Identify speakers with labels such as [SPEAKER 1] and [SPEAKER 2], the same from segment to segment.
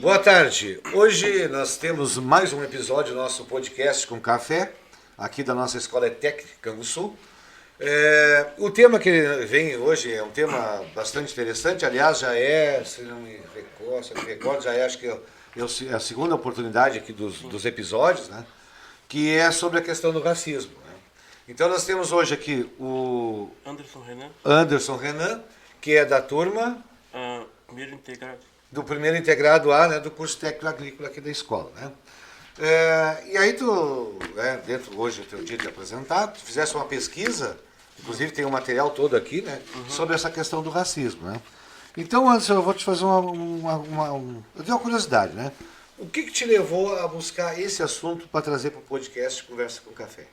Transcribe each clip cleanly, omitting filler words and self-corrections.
[SPEAKER 1] Boa tarde. Hoje nós temos mais um episódio do nosso podcast com café, aqui da nossa Escola Técnica Canguçu. O tema que vem hoje é um tema bastante interessante, aliás, já é, se não me recordo, já é, acho que é a segunda oportunidade aqui dos episódios, né? Que é sobre a questão do racismo. Né? Então nós temos hoje aqui o Anderson Renan, que é da turma
[SPEAKER 2] primeiro integrado.
[SPEAKER 1] Do primeiro integrado A, né, do curso técnico agrícola aqui da escola. Né? E aí tu, dentro hoje do teu dia de apresentar, tu fizesse uma pesquisa, inclusive tem um material todo aqui, né, sobre essa questão do racismo. Né? Então, Anderson, eu vou te fazer eu tenho uma curiosidade, né? O que te levou a buscar esse assunto para trazer para o podcast Conversa com Café?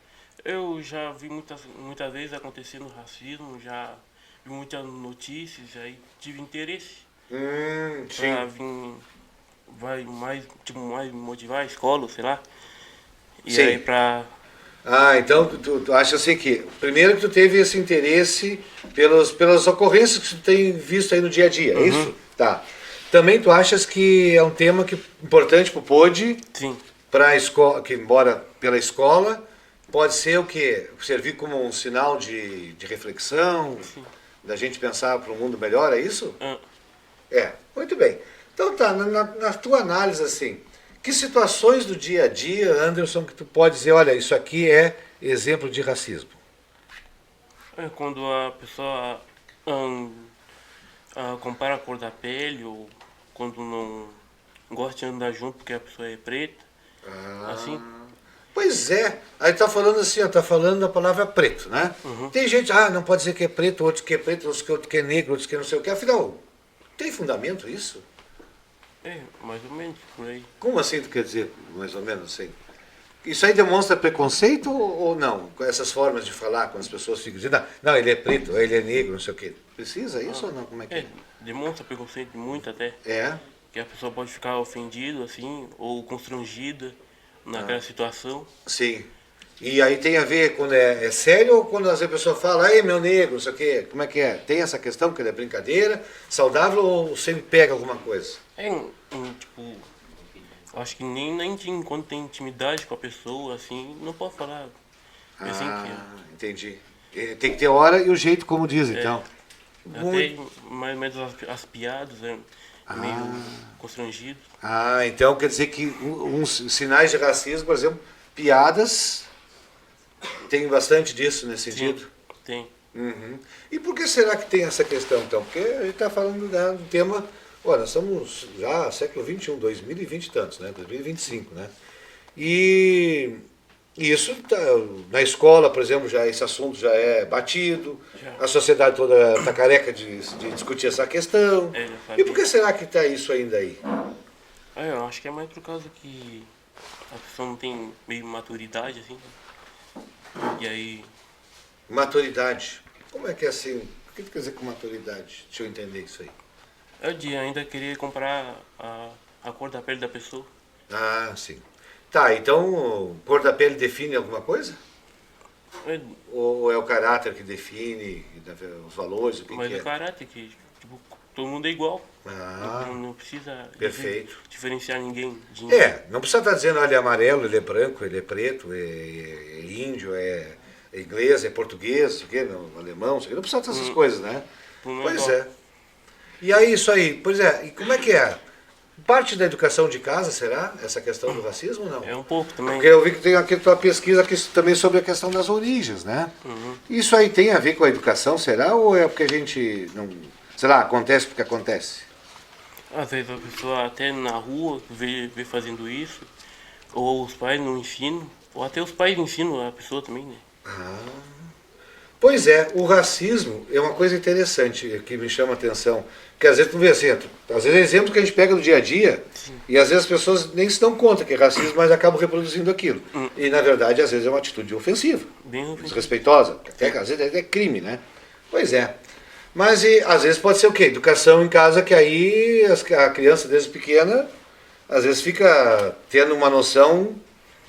[SPEAKER 2] Eu já vi muitas vezes acontecendo racismo, já vi muitas notícias, aí tive interesse.
[SPEAKER 1] Sim.
[SPEAKER 2] Pra vir, mais motivar a escola, sei lá. E
[SPEAKER 1] sim.
[SPEAKER 2] Aí pra...
[SPEAKER 1] então tu acha assim que, primeiro que tu teve esse interesse pelas ocorrências que tu tem visto aí no dia a dia, é isso? Tá. Também tu achas que é um tema importante pro POD?
[SPEAKER 2] Sim.
[SPEAKER 1] Pra escola, que embora pela escola, pode ser o quê? Servir como um sinal de reflexão, sim, da gente pensar para um mundo melhor, é isso? Muito bem. Então tá, na tua análise assim, que situações do dia a dia, Anderson, que tu pode dizer, olha, isso aqui é exemplo de racismo?
[SPEAKER 2] Quando a pessoa compara a cor da pele, ou quando não gosta de andar junto porque a pessoa é preta, assim.
[SPEAKER 1] Pois é, aí tá falando assim, tá falando a palavra preto, né? Tem gente, não pode dizer que é preto, outros que é preto, outros que é negro, outros que não sei o que, afinal, tem fundamento isso?
[SPEAKER 2] Mais ou menos, por aí.
[SPEAKER 1] Como assim tu quer dizer, mais ou menos assim? Isso aí demonstra preconceito ou não? Com essas formas de falar, quando as pessoas ficam dizendo, não, ele é preto, ele é negro, não sei o quê. Precisa isso ou não? Como é que é?
[SPEAKER 2] Demonstra preconceito muito até. Que a pessoa pode ficar ofendida, assim, ou constrangida naquela situação.
[SPEAKER 1] Sim. E aí tem a ver quando é sério ou quando a pessoa fala, aí meu negro, não sei o quê, como é que é? Tem essa questão que é brincadeira, saudável ou sempre pega alguma coisa?
[SPEAKER 2] Tipo, acho que nem quando tem intimidade com a pessoa, assim, não pode falar. Assim
[SPEAKER 1] entendi. Tem que ter hora e o jeito como diz, então.
[SPEAKER 2] Até mais ou menos as piadas, meio constrangido.
[SPEAKER 1] Então quer dizer que uns sinais de racismo, por exemplo, piadas, tem bastante disso nesse sentido?
[SPEAKER 2] Tem.
[SPEAKER 1] E por que será que tem essa questão, então? Porque a gente está falando do tema, nós estamos já século XXI, 2020 e tantos, né? 2025, né? E isso, na escola, por exemplo, esse assunto já é batido, a sociedade toda está careca de discutir essa questão. E por que será que está isso ainda aí?
[SPEAKER 2] Eu acho que é mais por causa que a pessoa não tem meio maturidade, assim. E aí...
[SPEAKER 1] Maturidade? Como é que é assim? O que quer dizer com maturidade? Deixa eu entender isso aí.
[SPEAKER 2] É o de ainda querer comprar a cor da pele da pessoa.
[SPEAKER 1] Sim. Tá, então cor da pele define alguma coisa? Ou é o caráter que define os valores?
[SPEAKER 2] Mas é o caráter que, tipo, todo mundo é igual. Não precisa diferenciar ninguém de ninguém.
[SPEAKER 1] Não precisa estar dizendo, olha, é amarelo, ele é branco, ele é preto, é índio, é inglês, é português, o quê, não, alemão, não precisa ter essas coisas, né? Pois é. E aí, isso aí, pois é, e como é que é? Parte da educação de casa, será? Essa questão do racismo ou não?
[SPEAKER 2] É um pouco também.
[SPEAKER 1] Porque eu vi que tem aqui a tua pesquisa aqui também sobre a questão das origens, né? Isso aí tem a ver com a educação, será? Ou é porque a gente não... Sei lá, acontece porque acontece?
[SPEAKER 2] Às vezes a pessoa até na rua vê fazendo isso, ou os pais não ensinam, ou até os pais ensinam a pessoa também, né?
[SPEAKER 1] Pois é, o racismo é uma coisa interessante que me chama a atenção. Porque às vezes tu vê assim, às vezes é exemplo que a gente pega no dia a dia, e às vezes as pessoas nem se dão conta que é racismo, mas acabam reproduzindo aquilo. E na verdade, às vezes é uma atitude ofensiva, desrespeitosa, até às vezes é crime, né? Pois é. Mas às vezes pode ser o quê? Educação em casa, que aí a criança desde pequena, às vezes fica tendo uma noção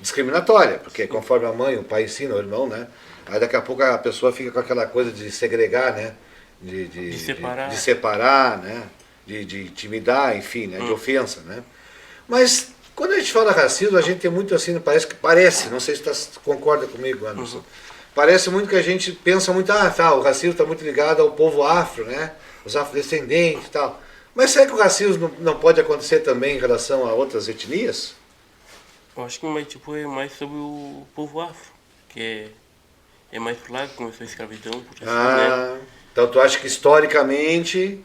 [SPEAKER 1] discriminatória, porque conforme a mãe, o pai ensina, o irmão, né? Aí daqui a pouco a pessoa fica com aquela coisa de segregar, né? De separar, né? De intimidar, enfim, né? De ofensa, né? Mas quando a gente fala racismo, a gente tem muito assim, parece, não sei se tu concorda comigo, Anderson. Parece muito que a gente pensa muito, o racismo está muito ligado ao povo afro, né? Os afrodescendentes e tal. Mas será que o racismo não pode acontecer também em relação a outras etnias?
[SPEAKER 2] Eu acho que é mais sobre o povo afro, que é mais por lá que começou a escravidão, porque né?
[SPEAKER 1] Então tu acha que historicamente,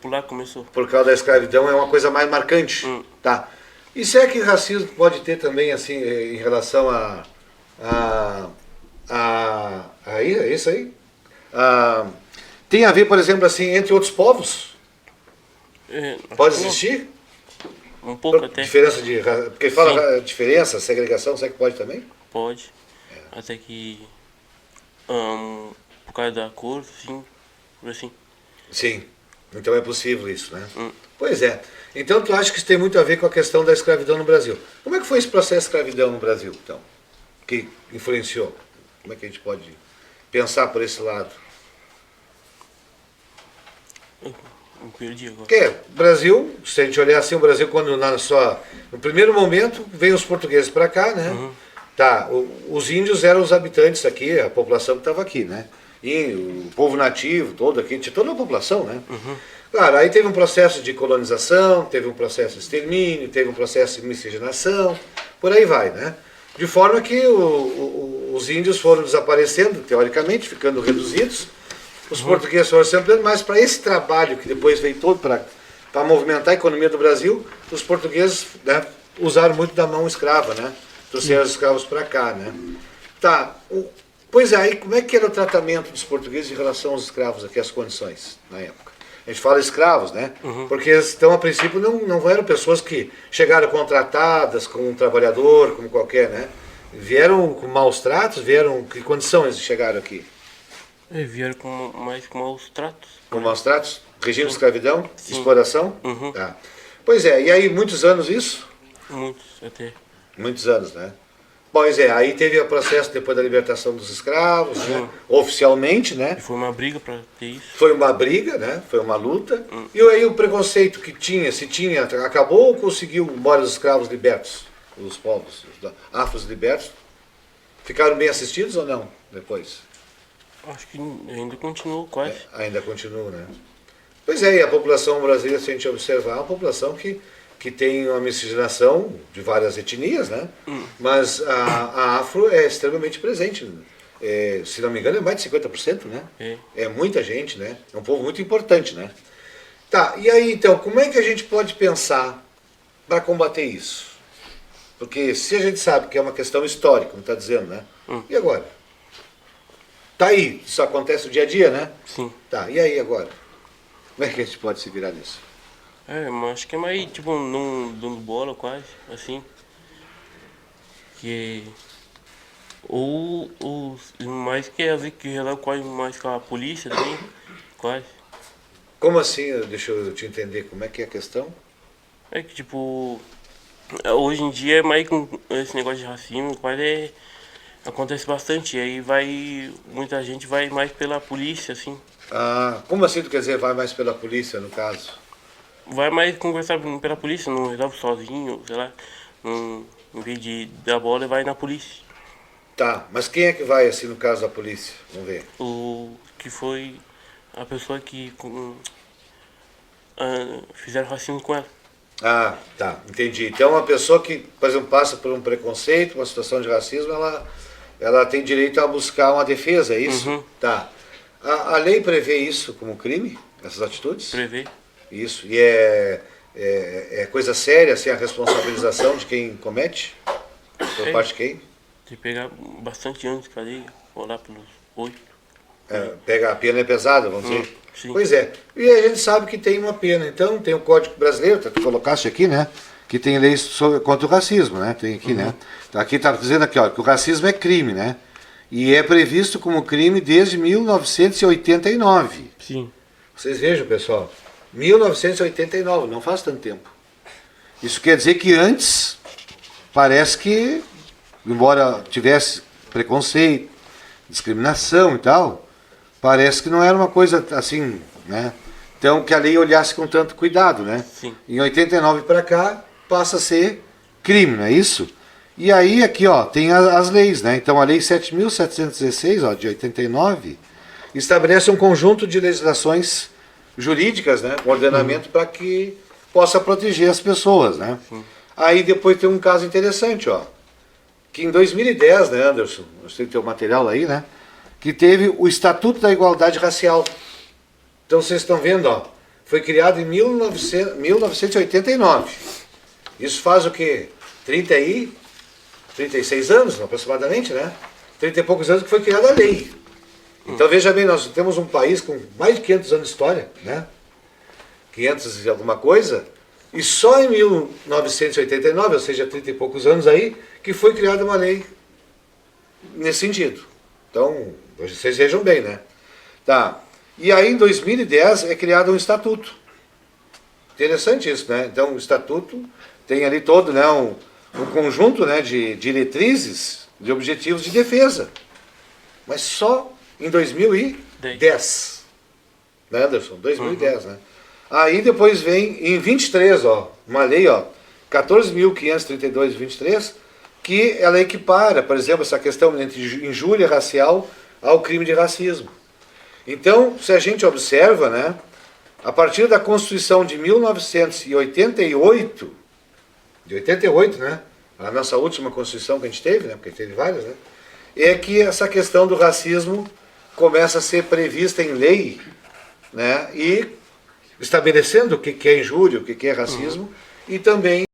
[SPEAKER 2] Por lá que começou.
[SPEAKER 1] por causa da escravidão, é uma coisa mais marcante? Tá. E será que racismo pode ter também, assim, em relação é isso aí? Tem a ver, por exemplo, assim, entre outros povos? Pode existir?
[SPEAKER 2] Um pouco até.
[SPEAKER 1] Diferença de porque fala diferença, segregação, será que pode também?
[SPEAKER 2] Pode. Até que por causa da cor, sim, por assim.
[SPEAKER 1] Sim. Então é possível isso, né? Pois é. Então tu acha que isso tem muito a ver com a questão da escravidão no Brasil. Como é que foi esse processo de escravidão no Brasil, então? Que influenciou? Como é que a gente pode pensar por esse lado?
[SPEAKER 2] Eu perdi agora.
[SPEAKER 1] Porque o Brasil, se a gente olhar assim, o Brasil quando no primeiro momento veio os portugueses para cá, né? Tá, os índios eram os habitantes aqui, a população que estava aqui, né? E o povo nativo, todo aqui, tinha toda a população, né? Claro, aí teve um processo de colonização, teve um processo de extermínio, teve um processo de miscigenação, por aí vai, né? De forma que os índios foram desaparecendo, teoricamente, ficando reduzidos. Os portugueses foram se ampliando, mas para esse trabalho que depois veio todo para movimentar a economia do Brasil, os portugueses, né, usaram muito da mão escrava, né? Trouxeram os escravos para cá, né? Tá, pois é, aí como é que era o tratamento dos portugueses em relação aos escravos aqui, as condições na época? A gente fala escravos, né? Porque então, a princípio, não eram pessoas que chegaram contratadas como um trabalhador, como qualquer, né? Vieram com maus tratos, que condições chegaram aqui?
[SPEAKER 2] Vieram mais com maus tratos.
[SPEAKER 1] Com maus tratos? Regime de escravidão?
[SPEAKER 2] Sim.
[SPEAKER 1] Exploração? Tá. Pois é, e aí muitos anos isso?
[SPEAKER 2] Muitos até.
[SPEAKER 1] Muitos anos, né? Pois é, aí teve o processo depois da libertação dos escravos, né? Oficialmente, né?
[SPEAKER 2] E foi uma briga para ter isso.
[SPEAKER 1] Foi uma briga, né? Foi uma luta. E aí o preconceito que se tinha, acabou ou conseguiu, embora os escravos libertos, os povos afros libertos, ficaram bem assistidos ou não depois?
[SPEAKER 2] Acho que ainda continuou quase.
[SPEAKER 1] Ainda continua, né? Pois é, e a população brasileira, se a gente observar, é uma população que tem uma miscigenação de várias etnias, né? Mas a afro é extremamente presente. Se não me engano, é mais de 50%, né? É muita gente, né? É um povo muito importante, né? Tá, e aí então, como é que a gente pode pensar para combater isso? Porque se a gente sabe que é uma questão histórica, como está dizendo, né? E agora? Tá aí, isso acontece no dia a dia, né?
[SPEAKER 2] Sim.
[SPEAKER 1] Tá, e aí agora? Como é que a gente pode se virar nisso?
[SPEAKER 2] Mas acho que é mais, tipo, não dando bola quase, assim. Que... Ou mais que às vezes que releva quase mais com a polícia também, quase.
[SPEAKER 1] Como assim? Deixa eu te entender, como é que é a questão?
[SPEAKER 2] É que, tipo, hoje em dia é mais com esse negócio de racismo, quase acontece bastante. E aí muita gente vai mais pela polícia, assim.
[SPEAKER 1] Como assim tu quer dizer vai mais pela polícia, no caso?
[SPEAKER 2] Vai mais conversar pela polícia, não resolve sozinho, sei lá. Em vez de dar bola, vai na polícia.
[SPEAKER 1] Tá, mas quem é que vai, assim, no caso da polícia? Vamos ver.
[SPEAKER 2] O que foi a pessoa que fizeram racismo com ela.
[SPEAKER 1] Tá, entendi. Então uma pessoa que, por exemplo, passa por um preconceito, uma situação de racismo, ela tem direito a buscar uma defesa, é isso? Tá. A lei prevê isso como crime, essas atitudes?
[SPEAKER 2] Prevê.
[SPEAKER 1] Isso. E é coisa séria, assim, a responsabilização de quem comete? Por parte de quem?
[SPEAKER 2] Tem que pegar bastante anos de cadeia, ou lá pelos 8.
[SPEAKER 1] Pega a pena é pesada, vamos dizer.
[SPEAKER 2] Sim.
[SPEAKER 1] Pois é. E a gente sabe que tem uma pena. Então tem o Código Brasileiro, tu colocaste aqui, né? Que tem leis contra o racismo, né? Tem aqui, né? Aqui está dizendo aqui, ó, que o racismo é crime, né? E é previsto como crime desde 1989.
[SPEAKER 2] Sim.
[SPEAKER 1] Vocês vejam, pessoal. 1989, não faz tanto tempo. Isso quer dizer que antes, parece que, embora tivesse preconceito, discriminação e tal, parece que não era uma coisa assim, né? Então, que a lei olhasse com tanto cuidado, né?
[SPEAKER 2] Sim.
[SPEAKER 1] Em 89 para cá, passa a ser crime, não é isso? E aí aqui, ó, tem as leis, né? Então a lei 7.716, ó, de 89, estabelece um conjunto de legislações jurídicas, né, com ordenamento para que possa proteger as pessoas, né? Aí depois tem um caso interessante, ó, que em 2010, né, Anderson, você tem o material aí, né, que teve o Estatuto da Igualdade Racial. Então vocês estão vendo, ó, foi criado em 1989. Isso faz o quê? 36 anos, aproximadamente, né? 30 e poucos anos que foi criada a lei. Então veja bem, nós temos um país com mais de 500 anos de história, né? 500 e alguma coisa, e só em 1989, ou seja, 30 e poucos anos aí, que foi criada uma lei nesse sentido. Então, vocês vejam bem, né? Tá. E aí em 2010 é criado um estatuto. Interessante isso, né? Então o estatuto tem ali todo, né, um conjunto, né, de diretrizes, de objetivos de defesa. Mas só em 2010. Né, Anderson? 2010, né? Aí depois vem em 23, ó, uma lei, ó, 14.532 de 23, que ela equipara, por exemplo, essa questão entre injúria racial ao crime de racismo. Então, se a gente observa, né, a partir da Constituição de 1988, de 88, né, a nossa última Constituição que a gente teve, né, porque teve várias, né, é que essa questão do racismo começa a ser prevista em lei, né, e estabelecendo o que é injúria, o que é racismo, e também